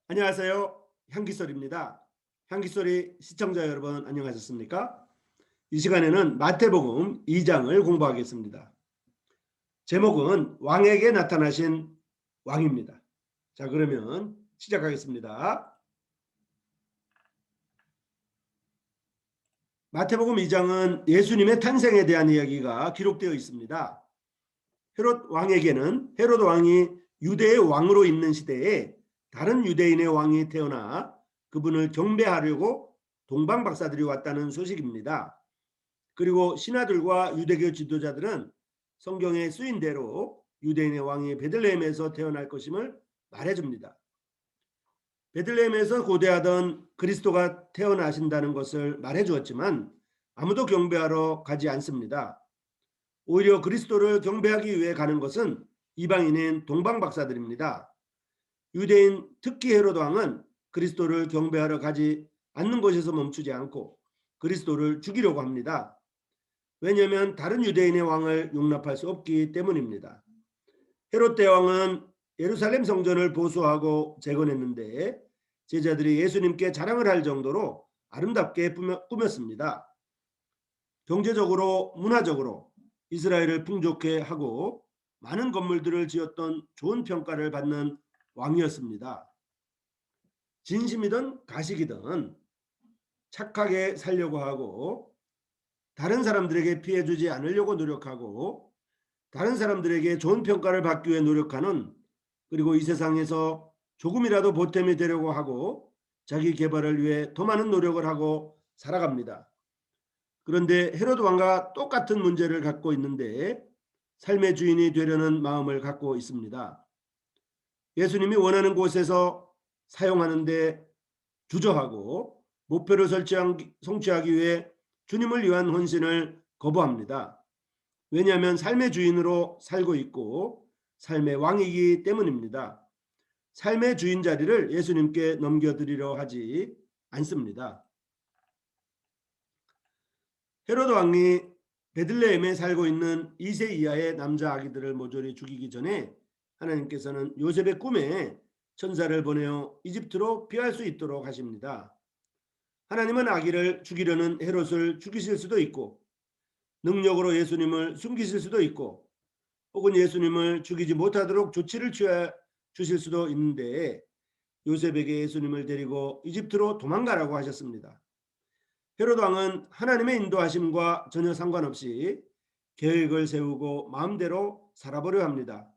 안녕하세요. 향기소리입니다. 향기소리 시청자 여러분 안녕하셨습니까? 이 시간에는 마태복음 2장을 공부하겠습니다. 제목은 왕에게 나타나신 왕입니다. 자, 그러면 시작하겠습니다. 마태복음 2장은 예수님의 탄생에 대한 이야기가 기록되어 있습니다. 헤롯 왕에게는 헤롯 왕이 유대의 왕으로 있는 시대에 다른 유대인의 왕이 태어나 그분을 경배하려고 동방 박사들이 왔다는 소식입니다. 그리고 신하들과 유대교 지도자들은 성경에 쓰인 대로 유대인의 왕이 베들레헴에서 태어날 것임을 말해줍니다. 베들레헴에서 고대하던 그리스도가 태어나신다는 것을 말해주었지만 아무도 경배하러 가지 않습니다. 오히려 그리스도를 경배하기 위해 가는 것은 이방인인 동방 박사들입니다. 유대인 특히 헤롯 왕은 그리스도를 경배하러 가지 않는 곳에서 멈추지 않고 그리스도를 죽이려고 합니다. 왜냐하면 다른 유대인의 왕을 용납할 수 없기 때문입니다. 헤롯 대왕은 예루살렘 성전을 보수하고 재건했는데 제자들이 예수님께 자랑을 할 정도로 아름답게 꾸몄습니다. 경제적으로 문화적으로 이스라엘을 풍족해 하고 많은 건물들을 지었던 좋은 평가를 받는 왕이었습니다. 진심이든 가식이든 착하게 살려고 하고 다른 사람들에게 피해 주지 않으려고 노력하고 다른 사람들에게 좋은 평가를 받기 위해 노력하는, 그리고 이 세상에서 조금이라도 보탬이 되려고 하고 자기 개발을 위해 더 많은 노력을 하고 살아갑니다. 그런데 헤로드 왕과 똑같은 문제를 갖고 있는데 삶의 주인이 되려는 마음을 갖고 있습니다. 예수님이 원하는 곳에서 사용하는데 주저하고 목표를 성취하기 위해 주님을 위한 헌신을 거부합니다. 왜냐하면 삶의 주인으로 살고 있고 삶의 왕이기 때문입니다. 삶의 주인 자리를 예수님께 넘겨드리려 하지 않습니다. 헤로드 왕이 베들레헴에 살고 있는 2세 이하의 남자 아기들을 모조리 죽이기 전에 하나님께서는 요셉의 꿈에 천사를 보내어 이집트로 피할 수 있도록 하십니다. 하나님은 아기를 죽이려는 헤롯을 죽이실 수도 있고 능력으로 예수님을 숨기실 수도 있고 혹은 예수님을 죽이지 못하도록 조치를 취해 주실 수도 있는데 요셉에게 예수님을 데리고 이집트로 도망가라고 하셨습니다. 헤롯 왕은 하나님의 인도하심과 전혀 상관없이 계획을 세우고 마음대로 살아보려 합니다.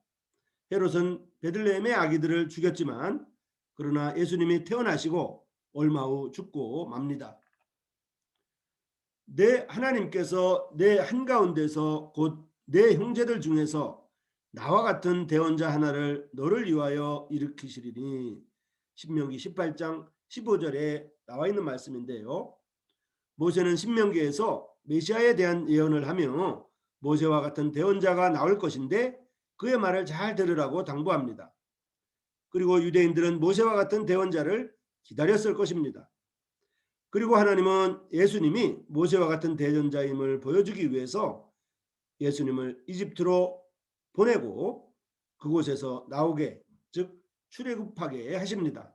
헤롯은 베들레헴의 아기들을 죽였지만 그러나 예수님이 태어나시고 얼마 후 죽고 맙니다. 내 하나님께서 내 한가운데서 곧 내 형제들 중에서 나와 같은 대언자 하나를 너를 위하여 일으키시리니, 신명기 18장 15절에 나와 있는 말씀인데요. 모세는 신명기에서 메시아에 대한 예언을 하며 모세와 같은 대언자가 나올 것인데 그의 말을 잘 들으라고 당부합니다. 그리고 유대인들은 모세와 같은 대언자를 기다렸을 것입니다. 그리고 하나님은 예수님이 모세와 같은 대전자임을 보여주기 위해서 예수님을 이집트로 보내고 그곳에서 나오게, 즉 출애굽하게 하십니다.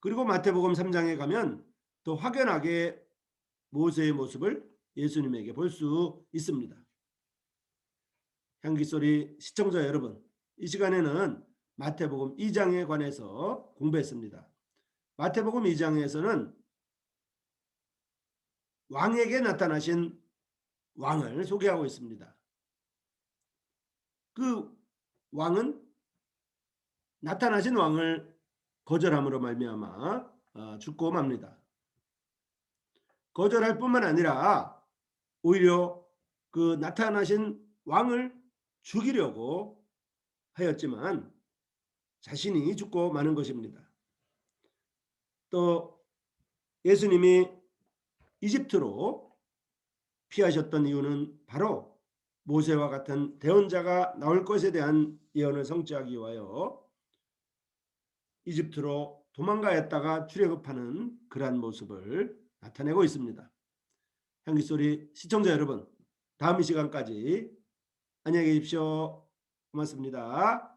그리고 마태복음 3장에 가면 더 확연하게 모세의 모습을 예수님에게 볼 수 있습니다. 향기소리 시청자 여러분, 이 시간에는 마태복음 2장에 관해서 공부했습니다. 마태복음 2장에서는 왕에게 나타나신 왕을 소개하고 있습니다. 그 왕은 나타나신 왕을 거절함으로 말미암아 죽고 맙니다. 거절할 뿐만 아니라 오히려 그 나타나신 왕을 죽이려고 하였지만 자신이 죽고 마는 것입니다. 또 예수님이 이집트로 피하셨던 이유는 바로 모세와 같은 대언자가 나올 것에 대한 예언을 성취하기 위하여 이집트로 도망가였다가 출애굽하는 그러한 모습을 나타내고 있습니다. 향기소리 시청자 여러분, 다음 이 시간까지 안녕히 계십시오. 고맙습니다.